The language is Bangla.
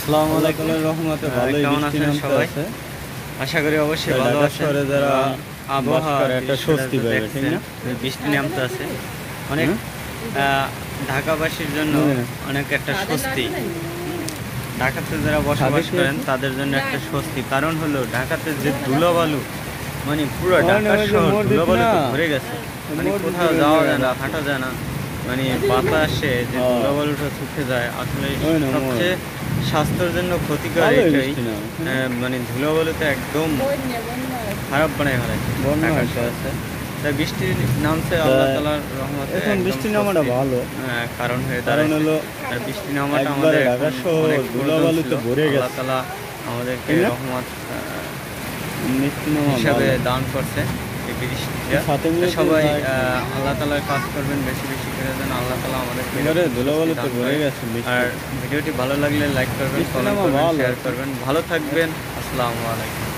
আসসালামু আলাইকুম রহমতে ভালোই কেমন বৃষ্টি আছেন নামতে সবাই? আছে। আশা করি অবশ্যই ভালো ঢাকা আছেন। শহরে যারা আবহাওয়া একটা দৃশ্যটা স্বস্তি তো পাবে, ঠিক দেখছেন, না? বৃষ্টি নামতে আছে অনেক। হুম? ঢাকাবাসীর জন্য বুঝলেন? অনেক একটা স্বস্তি। ঢাকাতে যারা বসবাস সাদেকে করেন তাদের জন্য একটা স্বস্তি, কারণ হলো ঢাকাতে যে ধুলোবালু, মানে পুরো ঢাকা ওই যে শহর মোড় দিত না, ধুলোবালুতে ভরে গেছে। মানে মোড় দিত কোথাও ওই যাওয়া যায় না, জায়গাটা। হাঁটা যায় না। মানে বাতাসে যে ধুলোবালুটা ছুটে যায়, আসলে ওই না মোড় সবচেয়ে স্বাস্থ্যের জন্য ক্ষতিকর ভালোই এটাই। বৃষ্টি নামে। মানে ধুলোবালুতে একদম খারাপ বানায় ফেলে বন্যা ঢাকা হইতে শহর। আছে। তাই বৃষ্টি নামছে তা আল্লাহ তাআলার রহমতে, এখন একদম বৃষ্টি নামাটা স্বস্তির ভালো, কারণ হয়ে কারণ দাঁড়াইছে। হলো আর বৃষ্টি নামাটা একবারে আমাদের ঢাকা এখন শহর অনেক প্রয়োজন ছিল। ধুলাবালুতে ভরে আল্লাহ গেছে, তাআলা আমাদেরকে ঠিক না? রহমত বৃষ্টি নামা হিসাবে ভালো। দান করছে এই বৃষ্টিটা। সাথে তো মিলে সবাই আল্লাহ তাআলার কাজ করবেন, বেশি বেশি করে যেন আল্লাহ তাআলা আমাদেরকে এবারে এরকম স্বস্তি ধুলাবালুতে দান ভরে করে। গেছে বৃষ্টি। আর ভিডিওটি ভালো লাগলে লাইক করবেন, বৃষ্টি কমেন্ট নামা করবেন, ভালো। শেয়ার করবেন। ভালো থাকবেন। আসসালামু আলাইকুম।